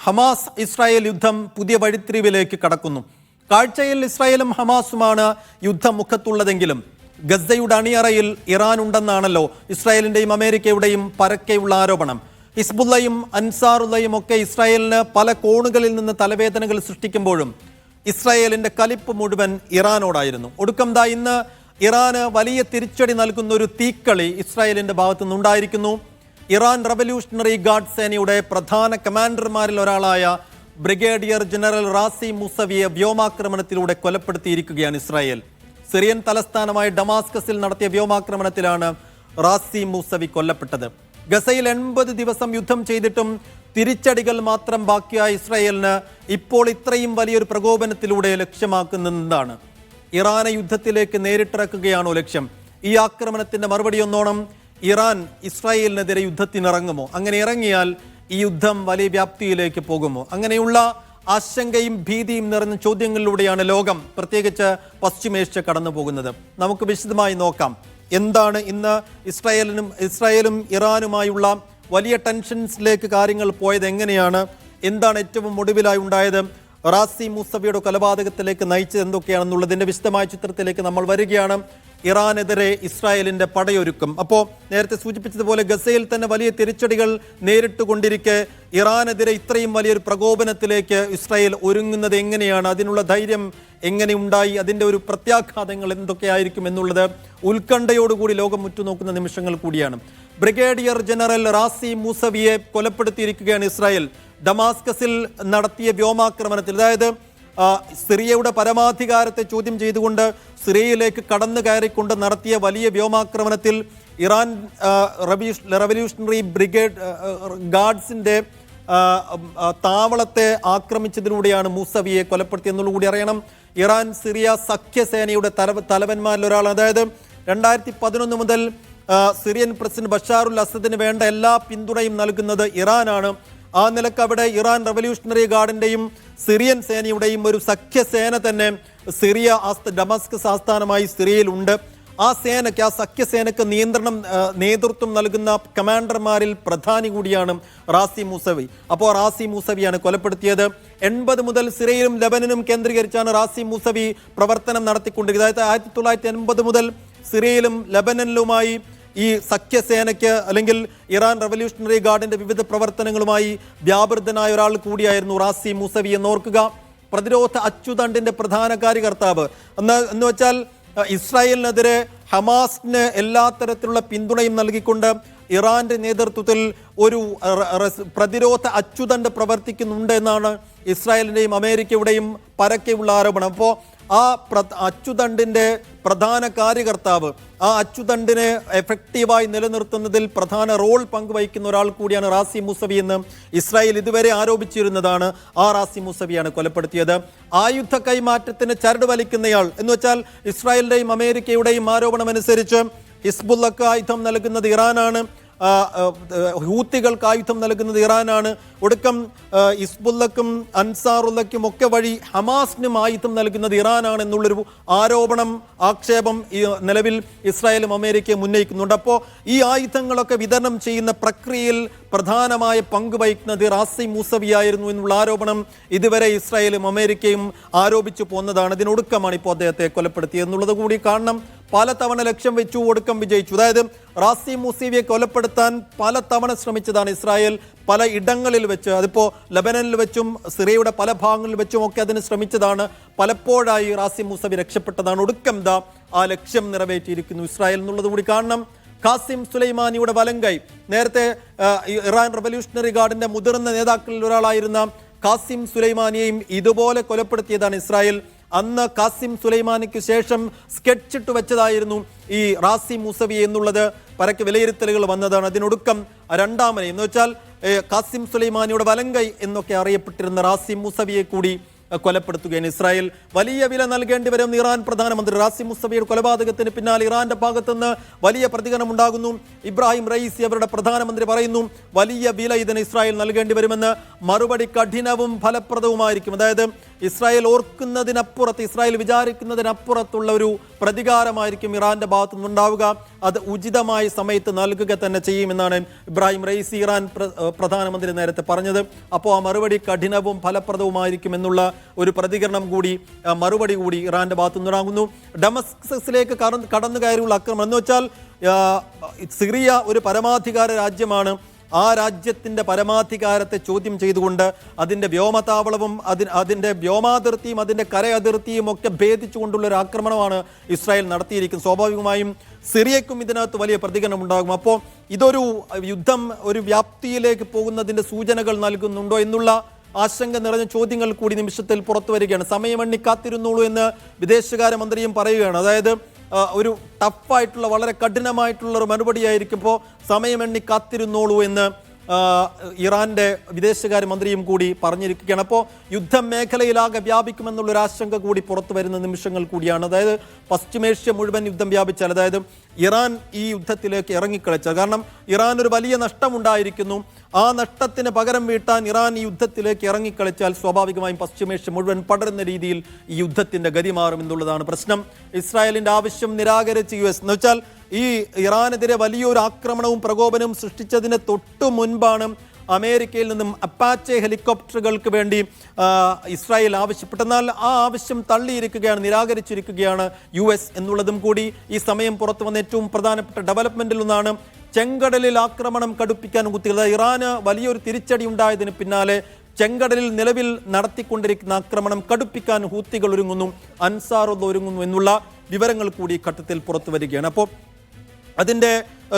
Hamas Israel യുദ്ധം പുതിയ വഴിത്തിരിവിലേക്ക് കടക്കുന്നു. കാഴ്ചയിൽ ഇസ്രായേലും ഹമാസുമാണ് യുദ്ധമുഖത്തുള്ളതെങ്കിലും ഗസയുടെ അണിയറയിൽ ഇറാൻ ഉണ്ടെന്നാണല്ലോ ഇസ്രായേലിന്റെയും അമേരിക്കയുടെയും പരക്കെയുള്ള ആരോപണം. ഹിസ്ബുള്ളയും അൻസാറുള്ളയും ഒക്കെ ഇസ്രായേലിന് പല കോണുകളിൽ നിന്ന് തലവേദനകൾ സൃഷ്ടിക്കുമ്പോഴും ഇസ്രായേലിന്റെ കലിപ്പ് മുഴുവൻ ഇറാനോടായിരുന്നു. ഒടുക്കം ഇന്ന് ഇറാന് വലിയ തിരിച്ചടി നൽകുന്ന ഒരു തീക്കളി ഇസ്രായേലിന്റെ ഭാഗത്തു നിന്നുണ്ടായിരിക്കുന്നു. ഇറാൻ റവല്യൂഷണറി ഗാർഡ് സേനയുടെ പ്രധാന കമാൻഡർമാരിൽ ഒരാളായ ബ്രിഗേഡിയർ ജനറൽ റാസി മൂസവിയെ വ്യോമാക്രമണത്തിലൂടെ കൊലപ്പെടുത്തിയിരിക്കുകയാണ് ഇസ്രായേൽ. സിറിയൻ തലസ്ഥാനമായ ഡമാസ്കസിൽ നടത്തിയ വ്യോമാക്രമണത്തിലാണ് റാസി മൂസവി കൊല്ലപ്പെട്ടത്. ഗസയിൽ 80 ദിവസം യുദ്ധം ചെയ്തിട്ടും തിരിച്ചടികൾ മാത്രം ബാക്കിയായ ഇസ്രായേലിന് ഇപ്പോൾ ഇത്രയും വലിയൊരു പ്രകോപനത്തിലൂടെ ലക്ഷ്യമാക്കുന്നതാണ്. ഇറാനെ യുദ്ധത്തിലേക്ക് നേരിട്ടിറക്കുകയാണോ ലക്ഷ്യം? ഈ ആക്രമണത്തിന്റെ മറുപടി ഒന്നോണം ഇറാൻ ഇസ്രായേലിനെതിരെ യുദ്ധത്തിനിറങ്ങുമോ? അങ്ങനെ ഇറങ്ങിയാൽ ഈ യുദ്ധം വലിയ വ്യാപ്തിയിലേക്ക് പോകുമോ? അങ്ങനെയുള്ള ആശങ്കയും ഭീതിയും നിറഞ്ഞ ചോദ്യങ്ങളിലൂടെയാണ് ലോകം, പ്രത്യേകിച്ച് പശ്ചിമേഷ്യ കടന്നു പോകുന്നത്. നമുക്ക് വിശദമായി നോക്കാം. എന്താണ് ഇന്ന് ഇസ്രായേലും ഇറാനുമായുള്ള വലിയ ടെൻഷൻസിലേക്ക് കാര്യങ്ങൾ പോയത്? എങ്ങനെയാണ്? എന്താണ് ഏറ്റവും ഒടുവിലായി ഉണ്ടായത്? റാസി മൂസവിയുടെ കൊലപാതകത്തിലേക്ക് നയിച്ചത് എന്തൊക്കെയാണെന്നുള്ളതിന്റെ വിശദമായ ചിത്രത്തിലേക്ക് നമ്മൾ വരികയാണ്. ഇറാനെതിരെ ഇസ്രായേലിന്റെ പടയൊരുക്കം. അപ്പോൾ നേരത്തെ സൂചിപ്പിച്ചതുപോലെ ഗസയിൽ തന്നെ വലിയ തിരിച്ചടികൾ നേരിട്ടുകൊണ്ടിരിക്കെ ഇറാനെതിരെ ഇത്രയും വലിയൊരു പ്രകോപനത്തിലേക്ക് ഇസ്രായേൽ ഒരുങ്ങുന്നത് എങ്ങനെയാണ്? അതിനുള്ള ധൈര്യം എങ്ങനെ ഉണ്ടായി? അതിൻ്റെ ഒരു പ്രത്യാഘാതങ്ങൾ എന്തൊക്കെയായിരിക്കും എന്നുള്ളത് ഉത്കണ്ഠയോടുകൂടി ലോകം ഉറ്റുനോക്കുന്ന നിമിഷങ്ങൾ കൂടിയാണ്. ബ്രിഗേഡിയർ ജനറൽ റാസി മൂസവിയെ കൊലപ്പെടുത്തിയിരിക്കുകയാണ് ഇസ്രായേൽ. ഡമാസ്കസിൽ നടത്തിയ വ്യോമാക്രമണത്തിൽ, അതായത് സിറിയയുടെ പരമാധികാരത്തെ ചോദ്യം ചെയ്തുകൊണ്ട് സിറിയയിലേക്ക് കടന്നു കയറിക്കൊണ്ട് നടത്തിയ വലിയ വ്യോമാക്രമണത്തിൽ ഇറാൻ റവല്യൂഷണറി ബ്രിഗേഡ് ഗാർഡ്സിന്റെ താവളത്തെ ആക്രമിച്ചതിലൂടെയാണ് മൂസവിയെ കൊലപ്പെടുത്തിയെന്നുള്ളത് കൂടി അറിയണം. ഇറാൻ സിറിയ സഖ്യസേനയുടെ തലവന്മാരിൽ ഒരാളാണ്. അതായത് 2011 മുതൽ സിറിയൻ പ്രസിഡന്റ് ബഷാറുൽ അസദിന് വേണ്ട എല്ലാ പിന്തുണയും നൽകുന്നത് ഇറാനാണ്. ആ നിലക്ക് അവിടെ ഇറാൻ റവല്യൂഷണറി ഗാർഡിന്റെയും സിറിയൻ സേനയുടെയും ഒരു സഖ്യസേന തന്നെ ഡമാസ്കസ് ആസ്ഥാനമായി സിറിയയിലുണ്ട്. ആ സഖ്യസേനയ്ക്ക് നേതൃത്വം നൽകുന്ന കമാൻഡർമാരിൽ പ്രധാനി കൂടിയാണ് റാസി മൂസവി. അപ്പോൾ റാസി മൂസവിയാണ് കൊലപ്പെടുത്തിയത്. 80 മുതൽ സിറിയയിലും ലെബനനും കേന്ദ്രീകരിച്ചാണ് റാസി മൂസവി പ്രവർത്തനം നടത്തിക്കൊണ്ടിരിക്കുന്നത്. അതായത് 1980 മുതൽ സിറിയയിലും ലെബനനിലുമായി ഈ സഖ്യസേനയ്ക്ക് അല്ലെങ്കിൽ ഇറാൻ റവല്യൂഷണറി ഗാർഡിന്റെ വിവിധ പ്രവർത്തനങ്ങളുമായി വ്യാപൃതനായ ഒരാൾ കൂടിയായിരുന്നു റാസി മൂസവി എന്നോർക്കുക. പ്രതിരോധ അച്ചുതണ്ടിന്റെ പ്രധാന കാര്യകർത്താവ് എന്ന് വെച്ചാൽ ഇസ്രായേലിനെതിരെ ഹമാസിന് എല്ലാ തരത്തിലുള്ള പിന്തുണയും നൽകിക്കൊണ്ട് ഇറാന്റെ നേതൃത്വത്തിൽ ഒരു പ്രതിരോധ അച്ചുതണ്ട് പ്രവർത്തിക്കുന്നുണ്ട് എന്നാണ് ഇസ്രായേലിന്റെയും അമേരിക്കയുടെയും പരക്കെയുള്ള ആരോപണം. അപ്പോൾ ആ അച്ചുതണ്ടിന്റെ പ്രധാന കാര്യകർത്താവ്, ആ അച്ചുതണ്ടിനെ എഫക്റ്റീവായി നിലനിർത്തുന്നതിൽ പ്രധാന റോൾ പങ്കുവഹിക്കുന്ന ഒരാൾ കൂടിയാണ് റാസി മൂസവി എന്ന് ഇസ്രായേൽ ഇതുവരെ ആരോപിച്ചിരുന്നതാണ്. ആ റാസി മൂസവിയാണ് കൊലപ്പെടുത്തിയത്. ആയുധ കൈമാറ്റത്തിന് ചരട് വലിക്കുന്നയാൾ എന്ന് വെച്ചാൽ ഇസ്രായേലിന്റെയും അമേരിക്കയുടെയും ആരോപണം അനുസരിച്ച് ഹിസ്ബുള്ളക്ക് ആയുധം നൽകുന്നത് ഇറാനാണ്, ഹൂത്തികൾക്ക് ആയുധം നൽകുന്നത് ഇറാനാണ്. ഒടുക്കം ഹിസ്ബുള്ളക്കും അൻസാറുള്ളക്കും ഒക്കെ വഴി ഹമാസിനും ആയുധം നൽകുന്നത് ഇറാനാണ് എന്നുള്ളൊരു ആക്ഷേപം നിലവിൽ ഇസ്രായേലും അമേരിക്കയും ഉന്നയിക്കുന്നുണ്ട്. അപ്പോൾ ഈ ആയുധങ്ങളൊക്കെ വിതരണം ചെയ്യുന്ന പ്രക്രിയയിൽ പ്രധാനമായ പങ്ക് വഹിക്കുന്നത് റാസി മൂസവിയായിരുന്നു എന്നുള്ള ആരോപണം ഇതുവരെ ഇസ്രായേലും അമേരിക്കയും ആരോപിച്ചു പോന്നതാണ്. ഇതിനൊടുക്കമാണ് ഇപ്പോൾ അദ്ദേഹത്തെ കൊലപ്പെടുത്തിയത് എന്നുള്ളത് കൂടി കാണണം. പലതവണ ലക്ഷ്യം വെച്ചു, ഒടുക്കം വിജയിച്ചു. അതായത് റാസി മൂസവിയെ കൊലപ്പെടുത്താൻ പലതവണ ശ്രമിച്ചതാണ് ഇസ്രായേൽ, പല ഇടങ്ങളിൽ വെച്ച്. അതിപ്പോൾ ലബനനിൽ വെച്ചും സിറിയയുടെ പല ഭാഗങ്ങളിൽ വെച്ചും ഒക്കെ അതിന് ശ്രമിച്ചതാണ്. പലപ്പോഴായി റാസി മൂസവി രക്ഷപ്പെട്ടതാണ്. ഒടുക്കം ആ ലക്ഷ്യം നിറവേറ്റിയിരിക്കുന്നു ഇസ്രായേൽ എന്നുള്ളത് കൂടി കാണണം. ഖാസിം സുലൈമാനിയുടെ വലങ്കൈ, നേരത്തെ ഇറാൻ റവല്യൂഷണറി ഗാർഡിന്റെ മുതിർന്ന നേതാക്കളിൽ ഒരാളായിരുന്ന ഖാസിം സുലൈമാനിയെയും ഇതുപോലെ കൊലപ്പെടുത്തിയതാണ് ഇസ്രായേൽ. അന്ന് ഖാസിം സുലൈമാനിക്ക് ശേഷം സ്കെച്ചിട്ട് വെച്ചതായിരുന്നു ഈ റാസി മൂസവി എന്നുള്ളത് പരക്കെ വിലയിരുത്തലുകൾ വന്നതാണ്. അതിനൊടുക്കം രണ്ടാമനെ എന്ന് വെച്ചാൽ ഖാസിം സുലൈമാനിയുടെ വലങ്കൈ എന്നൊക്കെ അറിയപ്പെട്ടിരുന്ന റാസി മൂസവിയെ കൂടി കൊലപ്പെടുത്തുകയാണ് ഇസ്രായേൽ. വലിയ വില നൽകേണ്ടി വരും ഇറാൻ പ്രധാനമന്ത്രി. റാസി മൂസവിയുടെ കൊലപാതകത്തിന് പിന്നാലെ ഇറാന്റെ ഭാഗത്തുനിന്ന് വലിയ പ്രതികരണം ഉണ്ടാകുന്നു. ഇബ്രാഹിം റയീസി അവരുടെ പ്രധാനമന്ത്രി പറയുന്നു വലിയ വില ഇതിന് ഇസ്രായേൽ നൽകേണ്ടി വരുമെന്ന്. മറുപടി കഠിനവും ഫലപ്രദവുമായിരിക്കും. അതായത് ഇസ്രായേൽ ഓർക്കുന്നതിനപ്പുറത്ത്, ഇസ്രായേൽ വിചാരിക്കുന്നതിനപ്പുറത്തുള്ള ഒരു പ്രതികാരമായിരിക്കും ഇറാന്റെ ഭാഗത്തു നിന്നുണ്ടാവുക. അത് ഉചിതമായ സമയത്ത് നൽകുക തന്നെ ചെയ്യുമെന്നാണ് ഇബ്രാഹിം റൈസി ഇറാൻ പ്രധാനമന്ത്രി നേരത്തെ പറഞ്ഞത്. അപ്പോൾ ആ മറുപടി കഠിനവും ഫലപ്രദവുമായിരിക്കും എന്നുള്ള ഒരു പ്രതികരണം കൂടി, മറുപടി കൂടി ഇറാന്റെ ഭാഗത്തു നിന്നുണ്ടാകുന്നു. ഡമസ്കസിലേക്ക് കടന്നു കയറിയുള്ള ആക്രമണം എന്ന് വെച്ചാൽ സിറിയ ഒരു പരമാധികാര രാജ്യമാണ്. ആ രാജ്യത്തിൻ്റെ പരമാധികാരത്തെ ചോദ്യം ചെയ്തുകൊണ്ട് അതിൻ്റെ വ്യോമതാവളവും അതിൻ്റെ വ്യോമാതിർത്തിയും അതിൻ്റെ കര അതിർത്തിയും ഒക്കെ ഭേദിച്ചുകൊണ്ടുള്ള ഒരു ആക്രമണമാണ് ഇസ്രായേൽ നടത്തിയിരിക്കുന്നത്. സ്വാഭാവികമായും സിറിയക്കും ഇതിനകത്ത് വലിയ പ്രതികരണം ഉണ്ടാകും. അപ്പോൾ ഇതൊരു യുദ്ധം ഒരു വ്യാപ്തിയിലേക്ക് പോകുന്നതിൻ്റെ സൂചനകൾ നൽകുന്നുണ്ടോ എന്നുള്ള ആശങ്ക നിറഞ്ഞ ചോദ്യങ്ങൾ കൂടി നിമിഷത്തിൽ പുറത്തു വരികയാണ്. സമയമെണ്ണി കാത്തിരുന്നോളൂ എന്ന് വിദേശകാര്യമന്ത്രിയും പറയുകയാണ്. അതായത് ഒരു ടഫായിട്ടുള്ള, വളരെ കഠിനമായിട്ടുള്ള ഒരു മറുപടിയായിരിക്കും. ഇപ്പോൾ സമയമെണ്ണി കാത്തിരുന്നോളൂ എന്ന് ഇറാന്റെ വിദേശകാര്യമന്ത്രിയും കൂടി പറഞ്ഞിരിക്കുകയാണ്. അപ്പോൾ യുദ്ധം മേഖലയിലാകെ വ്യാപിക്കുമെന്നുള്ളൊരു ആശങ്ക കൂടി പുറത്തു വരുന്ന നിമിഷങ്ങൾ കൂടിയാണ്. അതായത് പശ്ചിമേഷ്യ മുഴുവൻ യുദ്ധം വ്യാപിച്ചാൽ, അതായത് ഇറാൻ ഈ യുദ്ധത്തിലേക്ക് ഇറങ്ങിക്കളിച്ചാൽ, കാരണം ഇറാൻ ഒരു വലിയ നഷ്ടമുണ്ടായിരിക്കുന്നു, ആ നഷ്ടത്തിന് പകരം വീട്ടാൻ ഇറാൻ ഈ യുദ്ധത്തിലേക്ക് ഇറങ്ങിക്കളിച്ചാൽ സ്വാഭാവികമായും പശ്ചിമേഷ്യ മുഴുവൻ പടരുന്ന രീതിയിൽ ഈ യുദ്ധത്തിന്റെ ഗതി മാറും എന്നുള്ളതാണ് പ്രശ്നം. ഇസ്രായേലിന്റെ ആവശ്യം നിരാകരിച്ച് US എന്ന് വെച്ചാൽ ഈ ഇറാനെതിരെ വലിയൊരു ആക്രമണവും പ്രകോപനവും സൃഷ്ടിച്ചതിന് തൊട്ടു മുൻപാണ് അമേരിക്കയിൽ നിന്നും അപ്പാച്ചെ ഹെലികോപ്റ്ററുകൾക്ക് വേണ്ടി ഇസ്രായേൽ ആവശ്യപ്പെട്ടെന്നാൽ ആ ആവശ്യം തള്ളിയിരിക്കുകയാണ്, നിരാകരിച്ചിരിക്കുകയാണ് US എന്നുള്ളതും കൂടി ഈ സമയം പുറത്തു വന്ന ഏറ്റവും പ്രധാനപ്പെട്ട ഡെവലപ്മെന്റിൽ ഒന്നാണ്. ചെങ്കടലിൽ ആക്രമണം കടുപ്പിക്കാൻ കുത്തിയത് ഇറാന് വലിയൊരു തിരിച്ചടി ഉണ്ടായതിന് പിന്നാലെ ചെങ്കടലിൽ നിലവിൽ നടത്തിക്കൊണ്ടിരിക്കുന്ന ആക്രമണം കടുപ്പിക്കാൻ ഹൂത്തികൾ ഒരുങ്ങുന്നു, അൻസാറുള്ള ഒരുങ്ങുന്നു എന്നുള്ള വിവരങ്ങൾ കൂടി ഘട്ടത്തിൽ പുറത്തു വരികയാണ്. അപ്പോൾ അതിൻ്റെ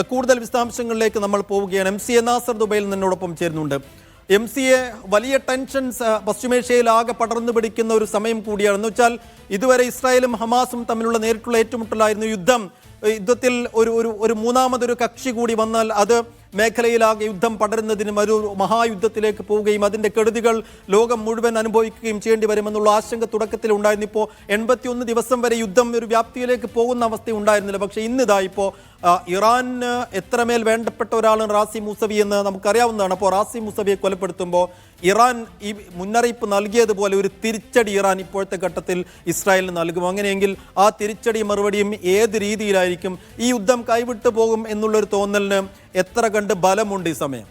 കൂടുതൽ വിശദാംശങ്ങളിലേക്ക് നമ്മൾ പോവുകയാണ്. MCA നാസർ ദുബൈയിൽ നിന്നോടൊപ്പം ചേരുന്നുണ്ട്. MCA, വലിയ ടെൻഷൻസ് പശ്ചിമേഷ്യയിൽ ആകെ പടർന്നു പിടിക്കുന്ന ഒരു സമയം കൂടിയാണ്. എന്ന് വെച്ചാൽ ഇതുവരെ ഇസ്രായേലും ഹമാസും തമ്മിലുള്ള നേരിട്ടുള്ള ഏറ്റുമുട്ടലായിരുന്നു. യുദ്ധത്തിൽ ഒരു മൂന്നാമതൊരു കക്ഷി കൂടി വന്നാൽ അത് മേഖലയിലാകെ യുദ്ധം പടരുന്നതിനും ഒരു മഹായുദ്ധത്തിലേക്ക് പോവുകയും അതിൻ്റെ കെടുതികൾ ലോകം മുഴുവൻ അനുഭവിക്കുകയും ചെയ്യേണ്ടി വരുമെന്നുള്ള ആശങ്ക തുടക്കത്തിൽ ഉണ്ടായിരുന്നു. ഇപ്പോൾ 81 ദിവസം വരെ യുദ്ധം ഒരു വ്യാപ്തിയിലേക്ക് പോകുന്ന അവസ്ഥ ഉണ്ടായിരുന്നില്ല. പക്ഷേ ഇന്നിതാ ഇപ്പോൾ ഇറാന് എത്രമേൽ വേണ്ടപ്പെട്ട ഒരാളാണ് റാസി മൂസവി എന്ന് നമുക്കറിയാവുന്നതാണ്. അപ്പോൾ റാസി മൂസവിയെ കൊലപ്പെടുത്തുമ്പോൾ ഇറാൻ ഈ മുന്നറിയിപ്പ് നൽകിയതുപോലെ ഒരു തിരിച്ചടി ഇറാൻ ഇപ്പോഴത്തെ ഘട്ടത്തിൽ ഇസ്രായേലിന് നൽകും. അങ്ങനെയെങ്കിൽ ആ തിരിച്ചടി മറുപടിയും ഏത് രീതിയിലായിരിക്കും? ഈ യുദ്ധം കൈവിട്ടു പോകും എന്നുള്ളൊരു തോന്നലിന് എത്ര കണ്ട് ബലമുണ്ട് ഈ സമയം?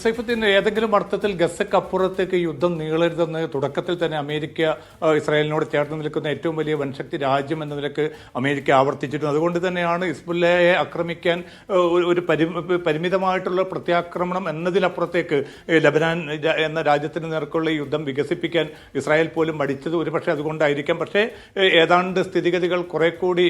സൈഫുദ്ദീൻ, ഏതെങ്കിലും അർത്ഥത്തിൽ ഗസക്കപ്പുറത്തേക്ക് യുദ്ധം നീളരുതെന്ന് തുടക്കത്തിൽ തന്നെ അമേരിക്ക ഇസ്രായേലിനോട് ചേർന്ന് നിൽക്കുന്ന ഏറ്റവും വലിയ വൻശക്തി രാജ്യം എന്ന നിലക്ക് അമേരിക്ക ആവർത്തിച്ചിരുന്നു. അതുകൊണ്ട് തന്നെയാണ് ഹിസ്ബുല്ലയെ ആക്രമിക്കാൻ ഒരു പരിമിതമായിട്ടുള്ള പ്രത്യാക്രമണം എന്നതിലപ്പുറത്തേക്ക് ലബനാൻ എന്ന രാജ്യത്തിന് നേർക്കുള്ള ഈ യുദ്ധം വികസിപ്പിക്കാൻ ഇസ്രായേൽ പോലും മടിച്ചത് ഒരുപക്ഷെ അതുകൊണ്ടായിരിക്കാം. പക്ഷേ ഏതാണ്ട് സ്ഥിതിഗതികൾ കുറെ കൂടി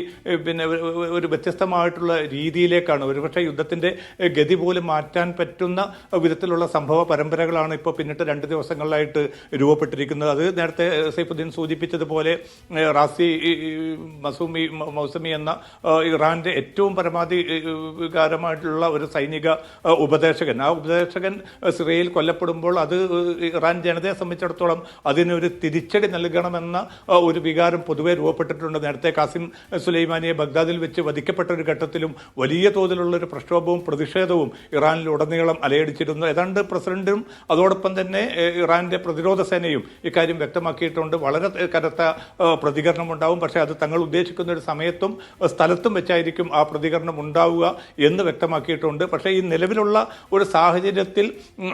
ഒരു വ്യത്യസ്തമായിട്ടുള്ള രീതിയിലേക്കാണ്. ഒരുപക്ഷെ യുദ്ധത്തിന്റെ ഗതി പോലും മാറ്റാൻ പറ്റുന്ന വിധത്തിലുള്ള സംഭവ പരമ്പരകളാണ് ഇപ്പോൾ പിന്നിട്ട് 2 ദിവസങ്ങളിലായിട്ട് രൂപപ്പെട്ടിരിക്കുന്നത്. അത് നേരത്തെ സൈഫുദ്ദീൻ സൂചിപ്പിച്ചതുപോലെ റാസി മൗസമി എന്ന ഇറാന്റെ ഏറ്റവും പരമാധികാരമായിട്ടുള്ള ഒരു സൈനിക ഉപദേശകൻ, ആ ഉപദേശകൻ സിറിയയിൽ കൊല്ലപ്പെടുമ്പോൾ അത് ഇറാൻ ജനതയെ സംബന്ധിച്ചിടത്തോളം അതിനൊരു തിരിച്ചടി നൽകണമെന്ന ഒരു വികാരം പൊതുവെ രൂപപ്പെട്ടിട്ടുണ്ട്. നേരത്തെ കാസിം സുലൈമാനിയെ ബഗ്ദാദിൽ വെച്ച് വധിക്കപ്പെട്ട ഒരു ഘട്ടത്തിലും വലിയ തോതിലുള്ള ഒരു പ്രക്ഷോഭവും പ്രതിഷേധവും ഇറാനിലുടനീളം അലയടിച്ചിരുന്നു. ഏതാണ്ട് പ്രസിഡന്റും അതോടൊപ്പം തന്നെ ഇറാന്റെ പ്രതിരോധ സേനയും ഇക്കാര്യം വ്യക്തമാക്കിയിട്ടുണ്ട്. വളരെ കനത്ത പ്രതികരണം ഉണ്ടാവും, പക്ഷേ അത് തങ്ങൾ ഉദ്ദേശിക്കുന്ന ഒരു സമയത്തും സ്ഥലത്തും വെച്ചായിരിക്കും ആ പ്രതികരണം ഉണ്ടാവുക എന്ന് വ്യക്തമാക്കിയിട്ടുണ്ട്. പക്ഷേ ഈ നിലവിലുള്ള ഒരു സാഹചര്യത്തിൽ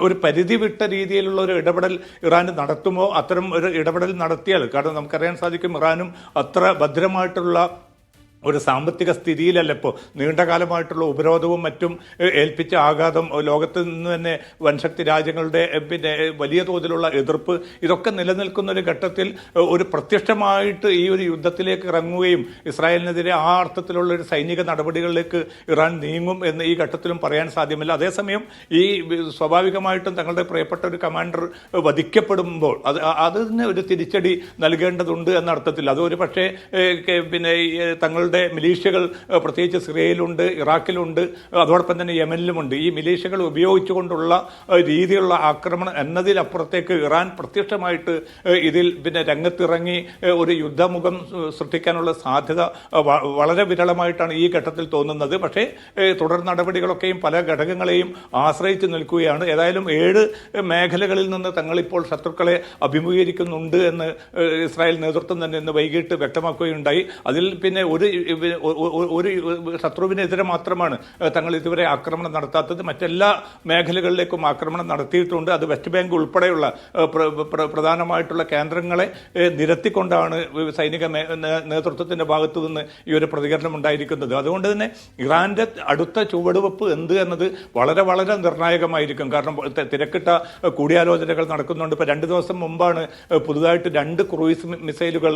ഒരു പരിധി വിട്ട രീതിയിലുള്ള ഒരു ഇടപെടൽ ഇറാൻ നടത്തുമോ? അത്തരം ഒരു ഇടപെടൽ നടത്തിയാൽ, കാരണം നമുക്കറിയാൻ സാധിക്കും ഇറാനും അത്ര ഭദ്രമായിട്ടുള്ള ഒരു സാമ്പത്തിക സ്ഥിതിയിലല്ല ഇപ്പോൾ. നീണ്ടകാലമായിട്ടുള്ള ഉപരോധവും മറ്റും ഏൽപ്പിച്ച ആഘാതം, ലോകത്ത് നിന്ന് തന്നെ വൻശക്തി രാജ്യങ്ങളുടെ വലിയ തോതിലുള്ള എതിർപ്പ്, ഇതൊക്കെ നിലനിൽക്കുന്ന ഒരു ഘട്ടത്തിൽ ഒരു പ്രത്യക്ഷമായിട്ട് ഈ ഒരു യുദ്ധത്തിലേക്ക് ഇറങ്ങുകയും ഇസ്രായേലിനെതിരെ ആ അർത്ഥത്തിലുള്ള ഒരു സൈനിക നടപടികളിലേക്ക് ഇറാൻ നീങ്ങും എന്ന് ഈ ഘട്ടത്തിലും പറയാൻ സാധ്യമല്ല. അതേസമയം ഈ സ്വാഭാവികമായിട്ടും തങ്ങളുടെ പ്രിയപ്പെട്ട ഒരു കമാൻഡർ വധിക്കപ്പെടുമ്പോൾ അതിന് ഒരു തിരിച്ചടി നൽകേണ്ടതുണ്ട് എന്ന അർത്ഥത്തിൽ, അതൊരു പക്ഷേ തങ്ങൾ തങ്ങളുടെ മിലീഷ്യകൾ പ്രത്യേകിച്ച് സിറിയയിലുണ്ട്, ഇറാഖിലുണ്ട്, അതോടൊപ്പം തന്നെ യമനിലുമുണ്ട്. ഈ മിലീഷ്യകൾ ഉപയോഗിച്ചുകൊണ്ടുള്ള രീതിയിലുള്ള ആക്രമണം എന്നതിലപ്പുറത്തേക്ക് ഇറാൻ പ്രത്യക്ഷമായിട്ട് ഇതിൽ പിന്നെ രംഗത്തിറങ്ങി ഒരു യുദ്ധമുഖം സൃഷ്ടിക്കാനുള്ള സാധ്യത വളരെ വിരളമായിട്ടാണ് ഈ ഘട്ടത്തിൽ തോന്നുന്നത്. പക്ഷേ തുടർ നടപടികളൊക്കെയും പല ഘടകങ്ങളെയും ആശ്രയിച്ച് നിൽക്കുകയാണ്. ഏതായാലും 7 മേഖലകളിൽ നിന്ന് തങ്ങളിപ്പോൾ ശത്രുക്കളെ അഭിമുഖീകരിക്കുന്നുണ്ട് എന്ന് ഇസ്രായേൽ നേതൃത്വം തന്നെ ഇന്ന് വൈകിട്ട് വ്യക്തമാക്കുകയുണ്ടായി. അതിൽ പിന്നെ ഒരു ശത്രുവിനെതിരെ മാത്രമാണ് തങ്ങൾ ഇതുവരെ ആക്രമണം നടത്താത്തത്. മറ്റെല്ലാ മേഖലകളിലേക്കും ആക്രമണം നടത്തിയിട്ടുണ്ട്. അത് വെസ്റ്റ് ബാങ്ക് ഉൾപ്പെടെയുള്ള പ്രധാനമായിട്ടുള്ള കേന്ദ്രങ്ങളെ നിരത്തിക്കൊണ്ടാണ് സൈനിക നേതൃത്വത്തിന്റെ ഭാഗത്തു നിന്ന് ഈ ഒരു പ്രതികരണം ഉണ്ടായിരിക്കുന്നത്. അതുകൊണ്ട് തന്നെ ഇറാന്റെ അടുത്ത ചുവടുവെപ്പ് എന്ത് എന്നത് വളരെ വളരെ നിർണായകമായിരിക്കും. കാരണം തിരക്കിട്ട കൂടിയാലോചനകൾ നടക്കുന്നുണ്ട്. ഇപ്പോൾ 2 ദിവസം മുമ്പാണ് പുതുതായിട്ട് 2 ക്രൂയിസ് മിസൈലുകൾ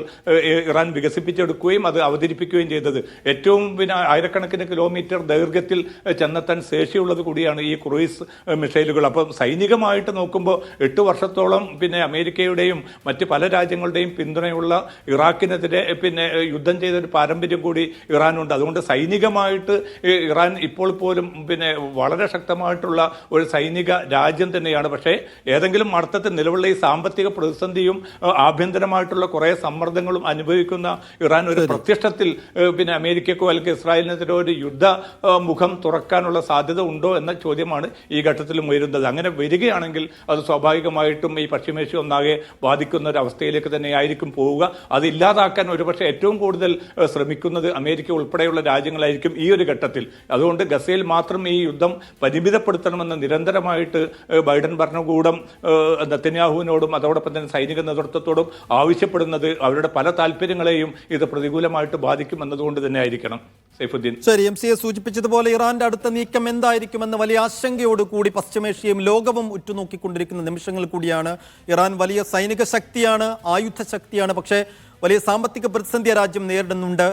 ഇറാൻ വികസിപ്പിച്ചെടുക്കുകയും അത് അവതരിപ്പിക്കുകയും ചെയ്തത്. ഏറ്റവും പിന്നെ ആയിരക്കണക്കിന് കിലോമീറ്റർ ദൈർഘ്യത്തിൽ ചെന്നെത്താൻ ശേഷിയുള്ളത് കൂടിയാണ് ഈ ക്രൂയിസ് മിസൈലുകൾ. അപ്പം സൈനികമായിട്ട് നോക്കുമ്പോൾ 8 വർഷത്തോളം പിന്നെ അമേരിക്കയുടെയും മറ്റ് പല രാജ്യങ്ങളുടെയും പിന്തുണയുള്ള ഇറാഖിനെതിരെ പിന്നെ യുദ്ധം ചെയ്ത ഒരു പാരമ്പര്യം കൂടി ഇറാനുണ്ട്. അതുകൊണ്ട് സൈനികമായിട്ട് ഇറാൻ ഇപ്പോൾ പോലും പിന്നെ വളരെ ശക്തമായിട്ടുള്ള ഒരു സൈനിക രാജ്യം തന്നെയാണ്. പക്ഷേ ഏതെങ്കിലും അർത്ഥത്തിൽ നിലവിലുള്ള ഈ സാമ്പത്തിക പ്രതിസന്ധിയും ആഭ്യന്തരമായിട്ടുള്ള കുറേ സമ്മർദ്ദങ്ങളും അനുഭവിക്കുന്ന ഇറാൻ ഒരു പ്രത്യക്ഷത്തിൽ പിന്നെ അമേരിക്കക്കോ അല്ലെങ്കിൽ ഇസ്രായേലിനെതിരെ ഒരു യുദ്ധ മുഖം തുറക്കാനുള്ള സാധ്യത ഉണ്ടോ എന്ന ചോദ്യമാണ് ഈ ഘട്ടത്തിലും ഉയരുന്നത്. അങ്ങനെ വരികയാണെങ്കിൽ അത് സ്വാഭാവികമായിട്ടും ഈ പശ്ചിമേഷ്യ ഒന്നാകെ ബാധിക്കുന്ന ഒരു അവസ്ഥയിലേക്ക് തന്നെയായിരിക്കും പോവുക. അത് ഇല്ലാതാക്കാൻ ഒരുപക്ഷെ ഏറ്റവും കൂടുതൽ ശ്രമിക്കുന്നത് അമേരിക്ക ഉൾപ്പെടെയുള്ള രാജ്യങ്ങളായിരിക്കും ഈ ഒരു ഘട്ടത്തിൽ. അതുകൊണ്ട് ഗസയിൽ മാത്രം ഈ യുദ്ധം പരിമിതപ്പെടുത്തണമെന്ന് നിരന്തരമായിട്ട് ബൈഡൻ ഭരണകൂടം നെതന്യാഹുവിനോടും അതോടൊപ്പം തന്നെ സൈനിക നേതൃത്വത്തോടും ആവശ്യപ്പെടുന്നത് അവരുടെ പല താല്പര്യങ്ങളെയും ഇത് പ്രതികൂലമായിട്ട് ബാധിക്കും എന്നതുകൊണ്ട് തന്നെ ആയിരിക്കണം. സൈഫുദ്ദീൻ. ശരി, MCA സൂചിപ്പിച്ചതുപോലെ ഇറാന്റെ അടുത്ത നീക്കം എന്തായിരിക്കുമെന്ന് വലിയ ആശങ്കയോടുകൂടി പശ്ചിമേഷ്യയും ലോകവും ഉറ്റുനോക്കിക്കൊണ്ടിരിക്കുന്ന നിമിഷങ്ങൾ കൂടിയാണ്. ഇറാൻ വലിയ സൈനിക ശക്തിയാണ്, ആയുധ ശക്തിയാണ്. പക്ഷേ വലിയ സാമ്പത്തിക പ്രതിസന്ധി രാജ്യം നേരിടുന്നുണ്ട്,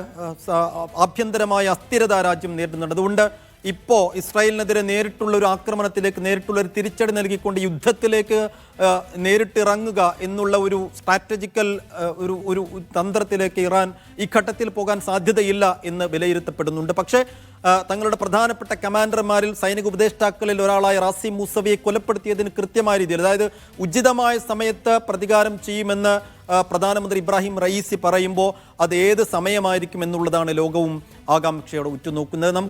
ആഭ്യന്തരമായ അസ്ഥിരത രാജ്യം നേരിടുന്നുണ്ട്. അതുകൊണ്ട് ഇപ്പോൾ ഇസ്രായേലിനെതിരെ നേരിട്ടുള്ള ഒരു ആക്രമണത്തിലേക്ക്, നേരിട്ടുള്ള ഒരു തിരിച്ചടി നൽകിക്കൊണ്ട് യുദ്ധത്തിലേക്ക് നേരിട്ടിറങ്ങുക എന്നുള്ള ഒരു സ്ട്രാറ്റജിക്കൽ ഒരു തന്ത്രത്തിലേക്ക് ഇറാൻ ഈ ഘട്ടത്തിൽ പോകാൻ സാധ്യതയില്ല എന്ന് വിലയിരുത്തപ്പെടുന്നുണ്ട്. പക്ഷേ തങ്ങളുടെ പ്രധാനപ്പെട്ട കമാൻഡർമാരിൽ സൈനിക ഉപദേഷ്ടാക്കളിൽ ഒരാളായ റാസിം മൂസവിയെ കൊലപ്പെടുത്തിയതിന് കൃത്യമായ രീതിയിൽ, അതായത് ഉചിതമായ സമയത്ത് പ്രതികാരം ചെയ്യുമെന്ന് പ്രധാനമന്ത്രി ഇബ്രാഹിം റയീസി പറയുമ്പോൾ അത് ഏത് സമയമായിരിക്കും എന്നുള്ളതാണ് ലോകവും ആകാംക്ഷയോടെ ഉറ്റുനോക്കുന്നത്.